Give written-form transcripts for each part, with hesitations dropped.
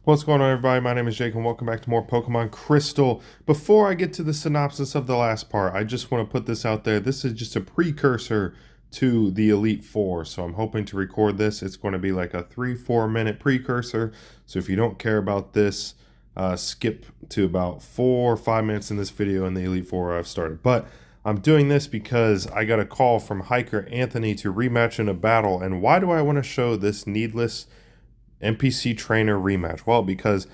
What's going on, everybody? My name is Jake and welcome back to more Pokemon Crystal. Before I get to the synopsis of the last part, I just want to put this out there. This is just a precursor to the Elite Four, so I'm hoping to record this. It's going to be like a 3-4 minute precursor, so if you don't care about this, skip to about 4 or 5 minutes in this video and the Elite Four I've started. But I'm doing this because I got a call from Hiker Anthony to rematch in a battle, and why do I want to show this needless NPC trainer rematch? Well, because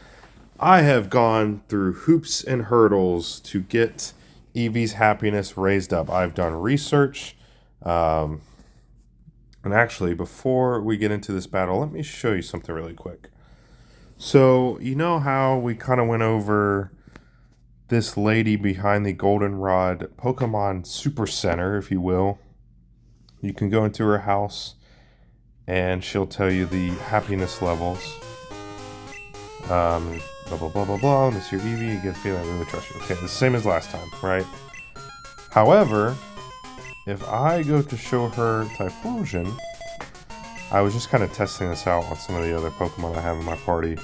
I have gone through hoops and hurdles to get Eevee's happiness raised up. I've done research. And actually, before we get into this battle, let me show you something really quick. So, you know how we kind of went over this lady behind the Goldenrod Pokemon Super Center, if you will? You can go into her house and she'll tell you the happiness levels. Blah, blah, blah, blah, blah. Miss your Eevee, you get a feeling I really trust you. Okay, the same as last time, right? However, if I go to show her Typhlosion, I was just kind of testing this out on some of the other Pokemon I have in my party.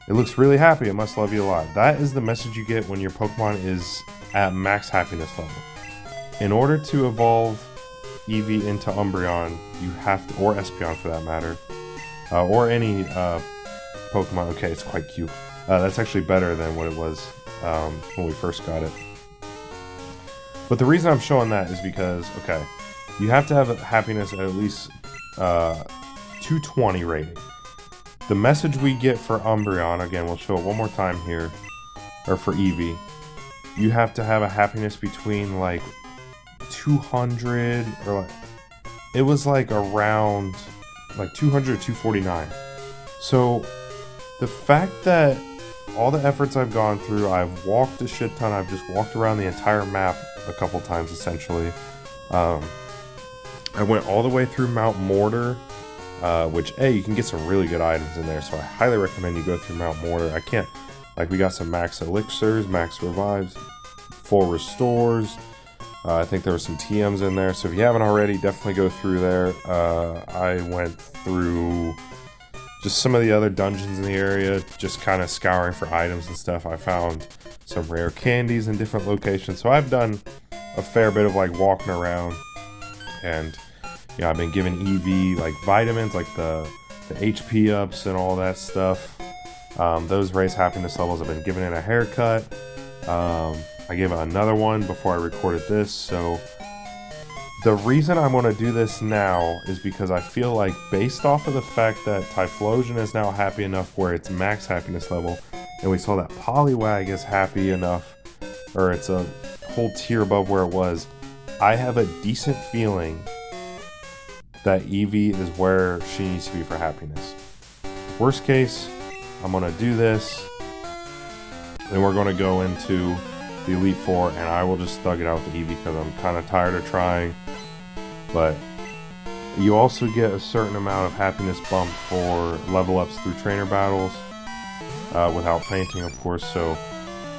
It looks really happy. It must love you a lot. That is the message you get when your Pokemon is at max happiness level. In order to evolve Eevee into Umbreon, you have to, or Espeon for that matter, or any Pokemon. Okay, it's quite cute. That's actually better than what it was when we first got it. But the reason I'm showing that is because, okay, you have to have a happiness at least 220 rating. The message we get for Umbreon, again, we'll show it one more time here, or for Eevee, you have to have a happiness between like 200 or like, it was like around like 200 to 249. So the fact that all the efforts I've gone through, I've walked a shit ton, I've just walked around the entire map a couple times essentially. I went all the way through Mount Mortar, which you can get some really good items in there, so I highly recommend you go through Mount Mortar. I can't, like, we got some max elixirs, max revives, full restores. I think there were some TMs in there, so if you haven't already, definitely go through there. I went through just some of the other dungeons in the area, just kind of scouring for items and stuff. I found some rare candies in different locations, so I've done a fair bit of like walking around, and yeah, I've been giving Eevee like vitamins, like the HP ups and all that stuff. Those raise happiness levels. I've been giving it a haircut. I gave it another one before I recorded this, so the reason I want to do this now is because I feel like, based off of the fact that Typhlosion is now happy enough where it's max happiness level, and we saw that Poliwag is happy enough, or it's a whole tier above where it was, I have a decent feeling that Eevee is where she needs to be for happiness. Worst case, I'm going to do this, then we're going to go into the Elite Four, and I will just thug it out with Eevee because I'm kind of tired of trying. But you also get a certain amount of happiness bump for level ups through trainer battles, without fainting, of course. So,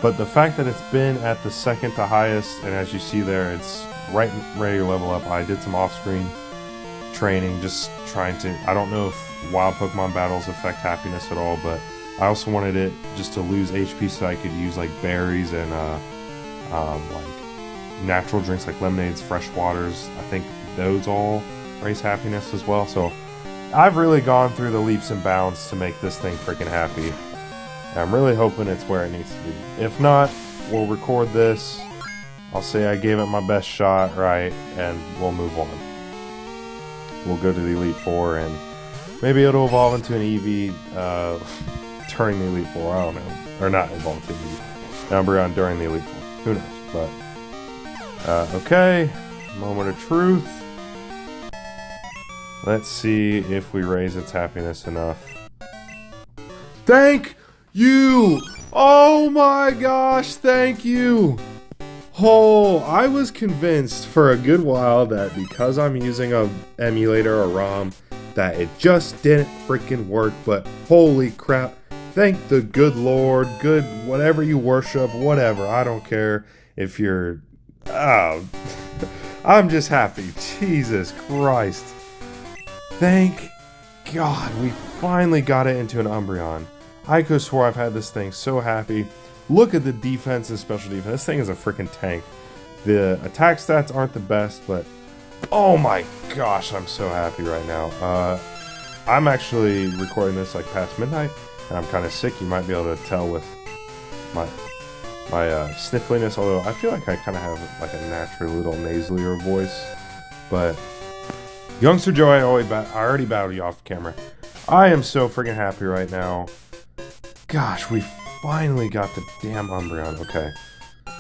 but the fact that it's been at the second to highest, and as you see there, it's right ready to level up. I did some off-screen training, just trying to, I don't know if wild Pokemon battles affect happiness at all, but I also wanted it just to lose HP so I could use like berries and like natural drinks like lemonades, fresh waters. I think those all raise happiness as well. So I've really gone through the leaps and bounds to make this thing freaking happy. And I'm really hoping it's where it needs to be. If not, we'll record this. I'll say I gave it my best shot, right, and we'll move on. We'll go to the Elite Four, and maybe it'll evolve into an Eevee during the Elite Four. I don't know. Or not evolve into an Eevee. Umbreon during the Elite Four. Who knows? But, okay. Moment of truth. Let's see if we raise its happiness enough. Thank you! Oh my gosh, thank you! Oh, I was convinced for a good while that because I'm using a emulator or ROM that it just didn't freaking work, but holy crap, thank the good Lord, good whatever you worship, whatever, I don't care if you're, oh, I'm just happy, Jesus Christ, thank God, we finally got it into an Umbreon. I could swear I've had this thing so happy. Look at the defense and special defense. This thing is a freaking tank. The attack stats aren't the best, but oh my gosh, I'm so happy right now. I'm actually recording this like past midnight, and I'm kind of sick. You might be able to tell with my sniffliness, although I feel like I kind of have like a natural little nasalier voice. But Youngster Joe, I already battled you off camera. I am so freaking happy right now. Gosh, we finally got the damn Umbreon. Okay,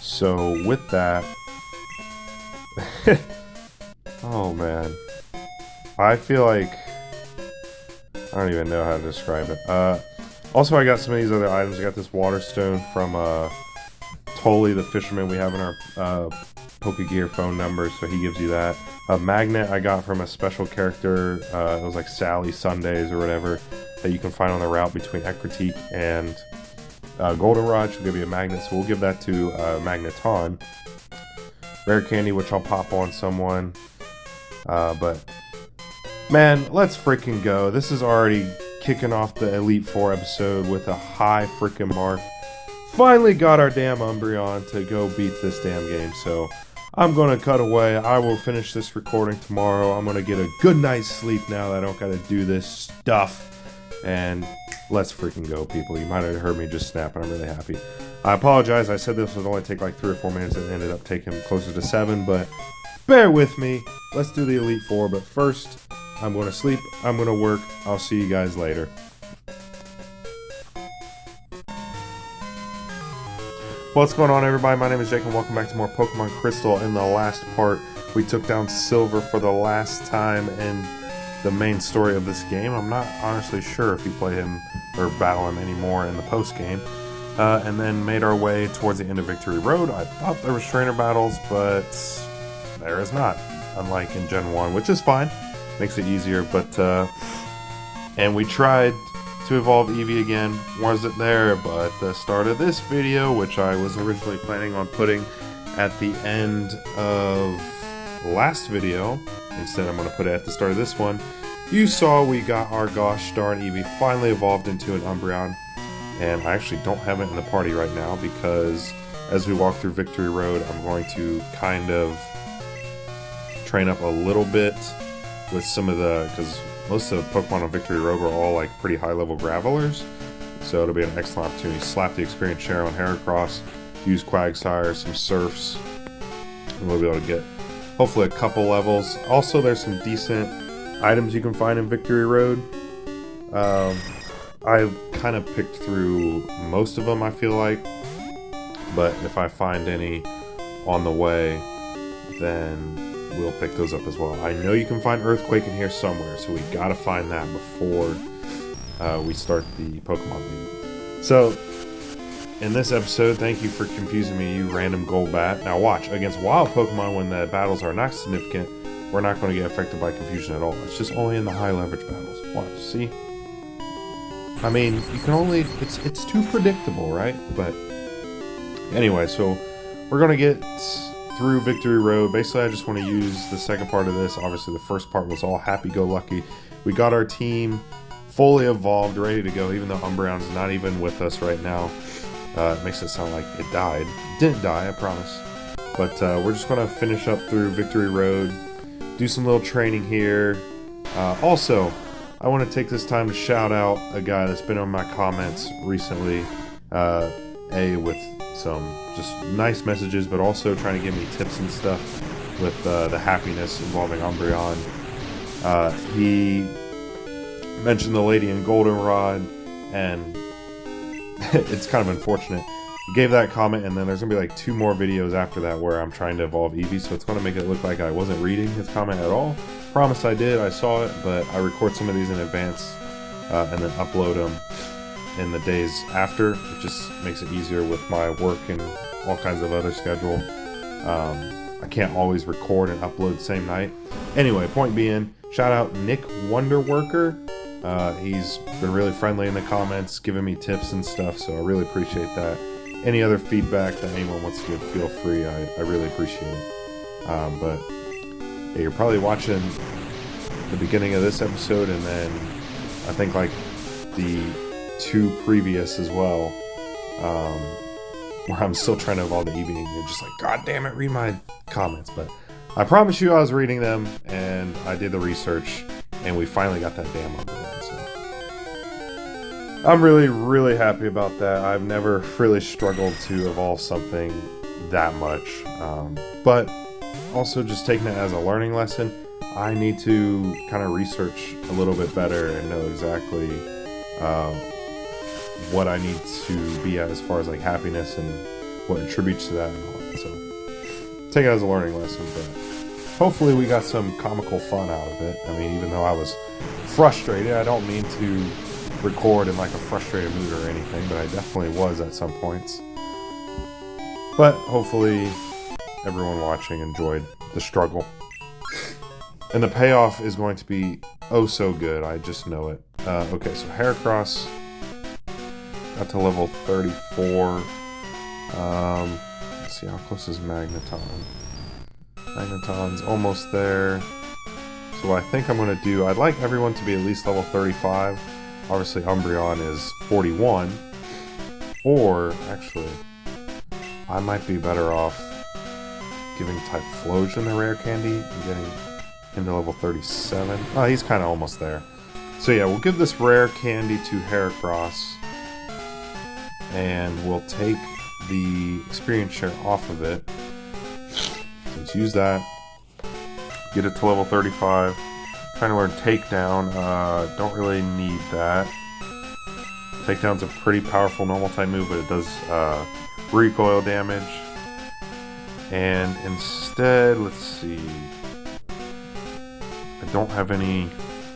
so with that, oh man, I feel like I don't even know how to describe it. Also, I got some of these other items. I got this water stone from Tolly, the fisherman we have in our Pokegear phone number, so he gives you that. A magnet I got from a special character, it was like Sally Sundays or whatever, that you can find on the route between Ecruteak and Goldenrod. She'll give you a magnet, so we'll give that to Magneton. Rare candy, which I'll pop on someone. But, man, let's freaking go. This is already kicking off the Elite Four episode with a high freaking mark. Finally got our damn Umbreon to go beat this damn game, so I'm gonna cut away. I will finish this recording tomorrow. I'm gonna get a good night's sleep now that I don't gotta do this stuff. And let's freaking go, people. You might have heard me just snap, and I'm really happy. I apologize. I said this would only take like 3 or 4 minutes, and it ended up taking closer to 7, but bear with me. Let's do the Elite Four, but first, I'm gonna sleep. I'm gonna work. I'll see you guys later. What's going on, everybody? My name is Jake, and welcome back to more Pokemon Crystal. In the last part, we took down Silver for the last time in the main story of this game. I'm not honestly sure if you play him or battle him anymore in the post-game. And then made our way towards the end of Victory Road. I thought there was trainer battles, but there is not, unlike in Gen 1, which is fine. Makes it easier, but and we tried to evolve Eevee again. Wasn't there, but the start of this video, which I was originally planning on putting at the end of last video, instead I'm going to put it at the start of this one, you saw we got our gosh darn Eevee finally evolved into an Umbreon, and I actually don't have it in the party right now because as we walk through Victory Road, I'm going to kind of train up a little bit with some of the, because most of the Pokemon on Victory Road were all like pretty high level Gravelers, so it'll be an excellent opportunity to slap the experience share on Heracross, use Quagsire, some Surfs, and we'll be able to get hopefully a couple levels. Also, there's some decent items you can find in Victory Road. I kind of picked through most of them, I feel like, but if I find any on the way, then we'll pick those up as well. I know you can find Earthquake in here somewhere, so we gotta find that before we start the Pokemon League. So, in this episode, thank you for confusing me, you random Golbat. Now watch, against wild Pokemon, when the battles are not significant, we're not going to get affected by confusion at all. It's just only in the high leverage battles. Watch, see? I mean, you can only, it's too predictable, right? But, anyway, so we're gonna get through Victory Road. Basically, I just want to use the second part of this. Obviously, the first part was all happy-go-lucky. We got our team fully evolved, ready to go, even though Umbreon's not even with us right now. It makes it sound like it died. It didn't die, I promise. But we're just going to finish up through Victory Road, do some little training here. Also, I want to take this time to shout out a guy that's been on my comments recently. With some just nice messages, but also trying to give me tips and stuff with the happiness involving Umbreon. He mentioned the lady in Goldenrod, and it's kind of unfortunate. He gave that comment, and then there's gonna be like 2 more videos after that where I'm trying to evolve Eevee, so it's gonna make it look like I wasn't reading his comment at all. Promise I did, I saw it, but I record some of these in advance and then upload them in the days after. It just makes it easier with my work and all kinds of other schedule. I can't always record and upload same night. Anyway, point being, shout out Nick Wonderworker. He's been really friendly in the comments, giving me tips and stuff, so I really appreciate that. Any other feedback that anyone wants to give, feel free. I really appreciate it. But yeah, you're probably watching the beginning of this episode and then I think like the 2 previous as well, where I'm still trying to evolve the Eevee, and you're just like, God damn it, read my comments. But I promise you I was reading them, and I did the research, and we finally got that damn Umbreon, so I'm really happy about that. I've never really struggled to evolve something that much, but also just taking it as a learning lesson. I need to kind of research a little bit better and know exactly what I need to be at as far as like happiness and what attributes to that and all that. So take it as a learning lesson, but hopefully we got some comical fun out of it. I mean, even though I was frustrated, I don't mean to record in like a frustrated mood or anything, but I definitely was at some points. But hopefully everyone watching enjoyed the struggle. And the payoff is going to be oh so good, I just know it. Okay, so Heracross got to level 34. Let's see, how close is Magneton? Magneton's almost there. So what I think I'm going to do, I'd like everyone to be at least level 35. Obviously Umbreon is 41. Or, actually, I might be better off giving Typhlosion the rare candy and getting him to level 37. Oh, he's kind of almost there. So yeah, we'll give this rare candy to Heracross. And we'll take the experience share off of it. Let's use that. Get it to level 35. Trying to learn Takedown. Don't really need that. Takedown's a pretty powerful normal type move, but it does recoil damage. And instead, let's see. I don't have any,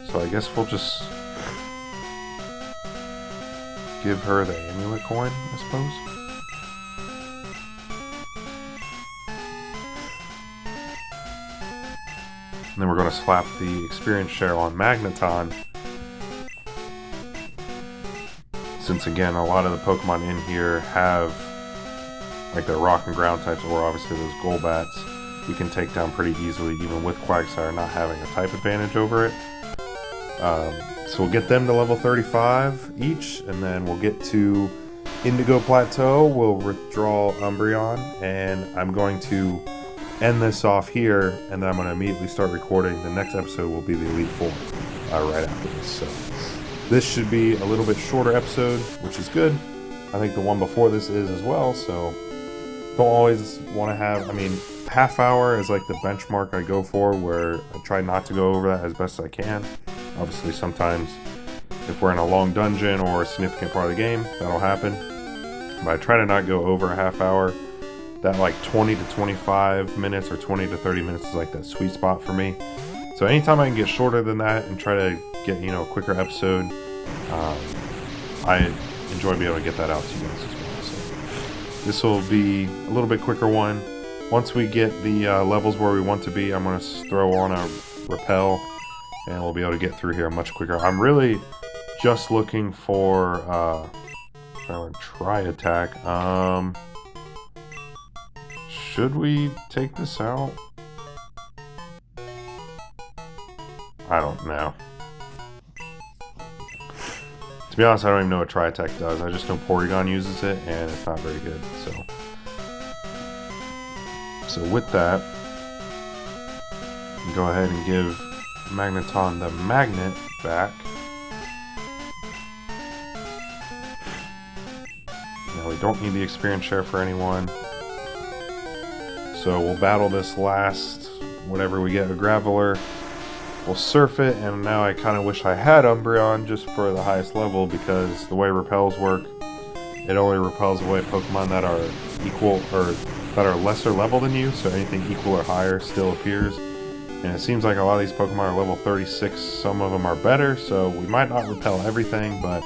so I guess we'll just give her the amulet coin, I suppose. And then we're going to slap the experience share on Magneton. Since again, a lot of the Pokemon in here have like their rock and ground types, or obviously those Golbats, we can take down pretty easily, even with Quagsire not having a type advantage over it. So we'll get them to level 35 each, and then we'll get to Indigo Plateau. We'll withdraw Umbreon, and I'm going to end this off here, and then I'm going to immediately start recording. The next episode will be the Elite Four right after this. So this should be a little bit shorter episode, which is good. I think the one before this is as well, so don't always want to have, I mean, half hour is like the benchmark I go for, where I try not to go over that as best as I can. Obviously, sometimes if we're in a long dungeon or a significant part of the game, that'll happen. But I try to not go over a half hour. That like 20 to 25 minutes or 20 to 30 minutes is like that sweet spot for me. So anytime I can get shorter than that and try to get, you know, a quicker episode, I enjoy being able to get that out to you guys as well. So this will be a little bit quicker one. Once we get the levels where we want to be, I'm going to throw on a repel, and we'll be able to get through here much quicker. I'm really just looking for try attack. Should we take this out? I don't know. To be honest, I don't even know what Tri Attack does. I just know Porygon uses it, and it's not very good. So with that, go ahead and give Magneton the magnet back. Now we don't need the experience share for anyone. So we'll battle this last, whatever we get, a Graveler. We'll surf it, and now I kind of wish I had Umbreon just for the highest level, because the way repels work, it only repels away Pokemon that are equal or that are lesser level than you, so anything equal or higher still appears. And it seems like a lot of these Pokemon are level 36, some of them are better, so we might not repel everything, but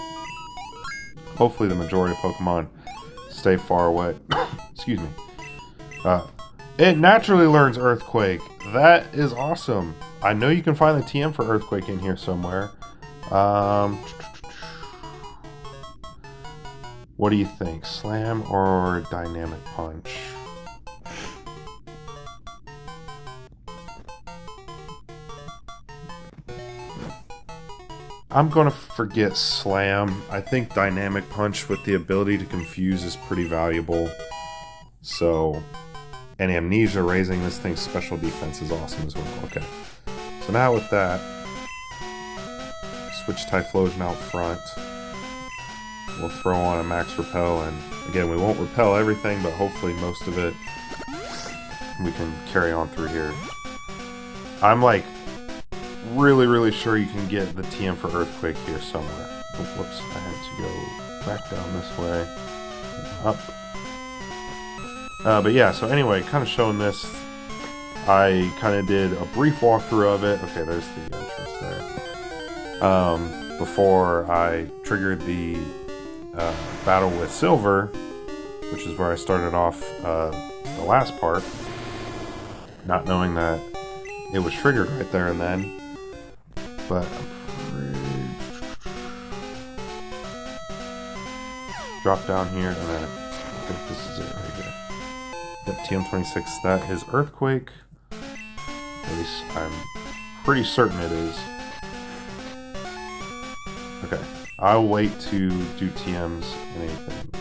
hopefully the majority of Pokemon stay far away. Excuse me. It naturally learns Earthquake. That is awesome. I know you can find the TM for Earthquake in here somewhere. What do you think? Slam or Dynamic Punch? I'm gonna forget Slam. I think Dynamic Punch with the ability to confuse is pretty valuable. So, and Amnesia raising this thing's special defense is awesome as well. Okay. So now with that, switch Typhlosion out front. We'll throw on a Max Repel, and again, we won't repel everything, but hopefully most of it we can carry on through here. I'm like really sure you can get the TM for Earthquake here somewhere. Oh, whoops, I had to go back down this way. Up. But yeah, so anyway, kind of showing this. I kind of did a brief walkthrough of it. Okay, there's the entrance there. Before I triggered the battle with Silver, which is where I started off the last part, not knowing that it was triggered right there and then. But drop down here, and then I think this is it right here. Yep, TM26. That is Earthquake. At least I'm pretty certain it is. Okay, I'll wait to do TMs and anything.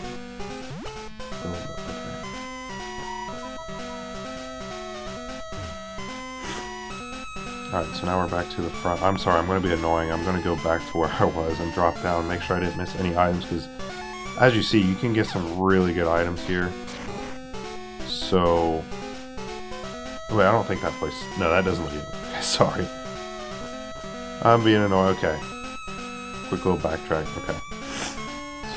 Oh, okay. Alright, so now we're back to the front. I'm sorry, I'm going to be annoying. I'm going to go back to where I was and drop down and make sure I didn't miss any items, because as you see, you can get some really good items here. So... wait, I don't think that place... no, that doesn't look even... okay, sorry. I'm being annoying. Okay. Quick little backtrack. Okay.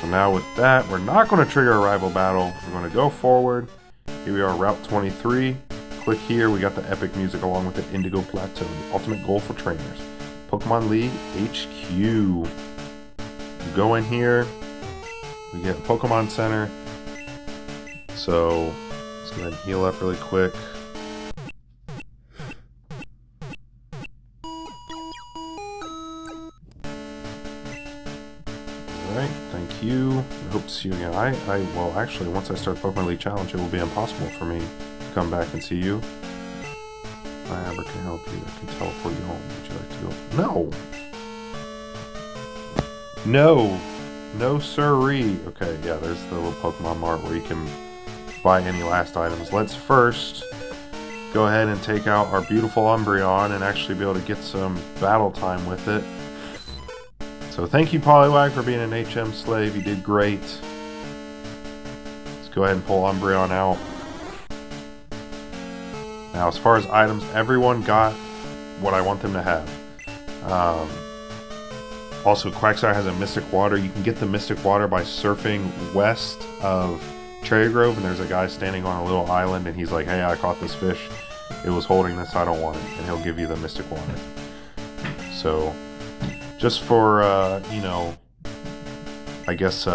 So now with that, we're not going to trigger a rival battle. We're going to go forward. Here we are, Route 23. Click here. We got the epic music along with the Indigo Plateau. The ultimate goal for trainers. Pokemon League HQ. You go in here. We get a Pokemon Center. So, let's go ahead and heal up really quick. Alright, thank you. I hope to see you again. Well, actually, once I start the Pokemon League Challenge, it will be impossible for me to come back and see you. I ever can help you. I can teleport you home. Would you like to go? No! No! No siree! Okay, yeah, there's the little Pokemon Mart where you can buy any last items. Let's first go ahead and take out our beautiful Umbreon and actually be able to get some battle time with it. So thank you, Poliwag, for being an HM slave. You did great. Let's go ahead and pull Umbreon out. Now, as far as items, everyone got what I want them to have. Also, Quagsire has a Mystic Water. You can get the Mystic Water by surfing west of Cherry Grove, and there's a guy standing on a little island, and he's like, hey, I caught this fish. It was holding this, I don't want it. And he'll give you the Mystic Water. So, just for, you know, I guess,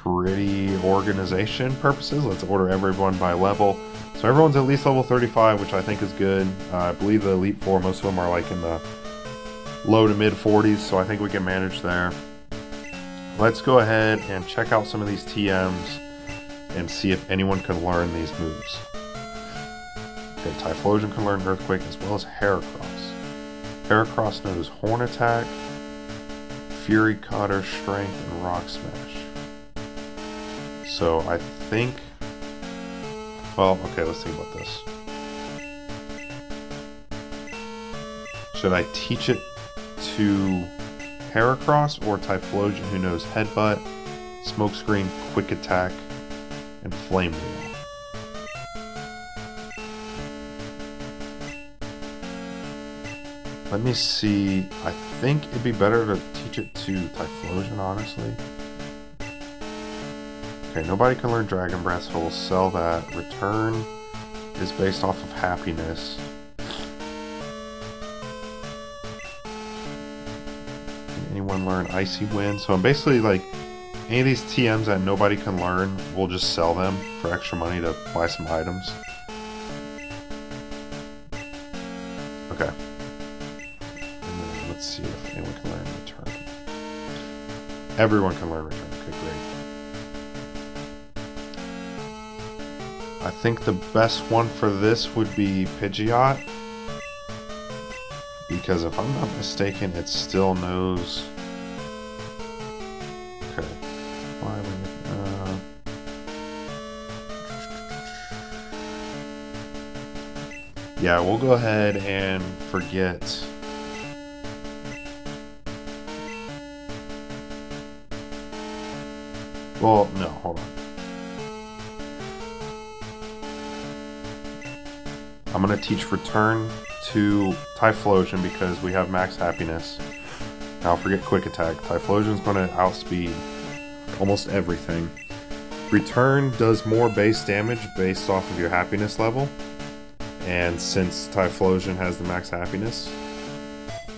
pretty organization purposes, let's order everyone by level. So everyone's at least level 35, which I think is good. I believe the Elite Four, most of them are like in the low to mid 40s, so I think we can manage there. Let's go ahead and check out some of these TMs and see if anyone can learn these moves. Okay, Typhlosion can learn Earthquake as well as Heracross. Heracross knows Horn Attack, Fury Cutter, Strength, and Rock Smash. So I think... well, okay, let's think about this. Should I teach it to Heracross or Typhlosion, who knows Headbutt, Smokescreen, Quick Attack, and Flame Wheel? Let me see. I think it'd be better to teach it to Typhlosion, honestly. Okay, nobody can learn Dragon Breath, so we'll sell that. Return is based off of happiness. Can anyone learn Icy Wind? So I'm basically like, any of these TMs that nobody can learn, we'll just sell them for extra money to buy some items. Okay. Let's see if anyone can learn Return. Everyone can learn Return. Okay, great. I think the best one for this would be Pidgeot, Because if I'm not mistaken, it still knows... Okay. Why yeah, we'll go ahead and forget... Well, no, hold on. I'm going to teach Return to Typhlosion because we have max happiness. Now forget Quick Attack. Typhlosion's going to outspeed almost everything. Return does more base damage based off of your happiness level. And since Typhlosion has the max happiness,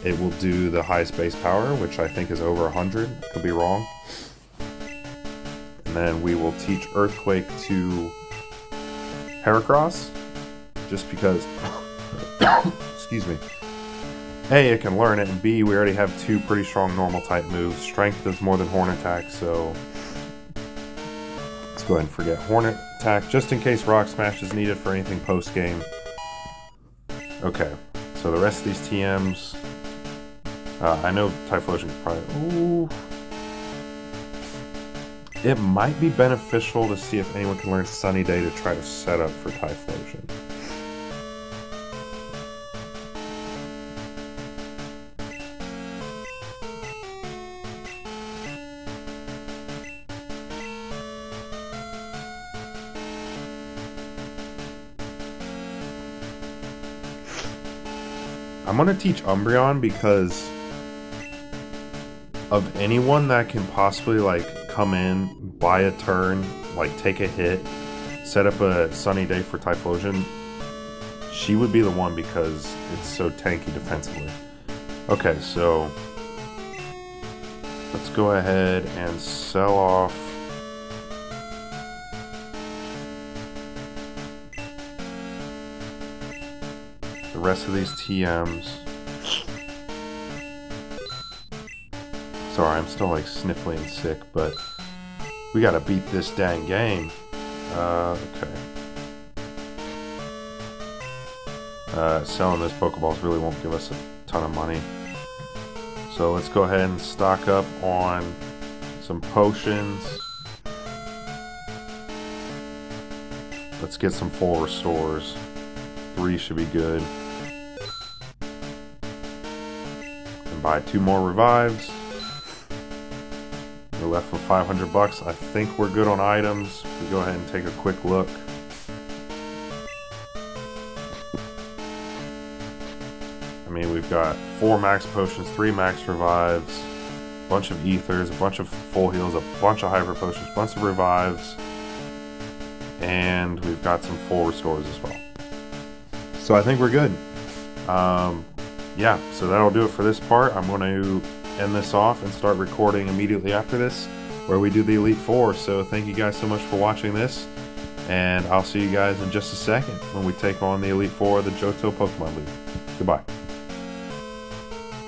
it will do the highest base power, which I think is over 100. Could be wrong. And then we will teach Earthquake to Heracross, just because, excuse me, A, it can learn it, and B, we already have two pretty strong normal type moves. Strength does more than Horn Attack, so let's go ahead and forget Horn Attack, just in case Rock Smash is needed for anything post-game. Okay, so the rest of these TMs, I know Typhlosion probably, ooh. It might be beneficial to see if anyone can learn Sunny Day to try to set up for Typhlosion. I'm going to teach Umbreon because of anyone that can possibly like come in, buy a turn, like take a hit, set up a Sunny Day for Typhlosion, she would be the one because it's so tanky defensively. Okay, so let's go ahead and sell off the rest of these TMs. Sorry, I'm still like sniffly and sick, but we gotta beat this dang game. Okay. Selling those Pokeballs really won't give us a ton of money. So let's go ahead and stock up on some potions. Let's get some full restores. 3 should be good. And buy 2 more revives. We're left with 500 bucks. I think we're good on items. We go ahead and take a quick look. I mean, we've got 4 max potions, 3 max revives, a bunch of ethers, a bunch of full heals, a bunch of hyper potions, a bunch of revives, and we've got some full restores as well. So I think we're good. Yeah, so that'll do it for this part. I'm going to end this off and start recording immediately after this, where we do the Elite Four. So thank you guys so much for watching this, and I'll see you guys in just a second when we take on the Elite Four of the Johto Pokemon League. Goodbye.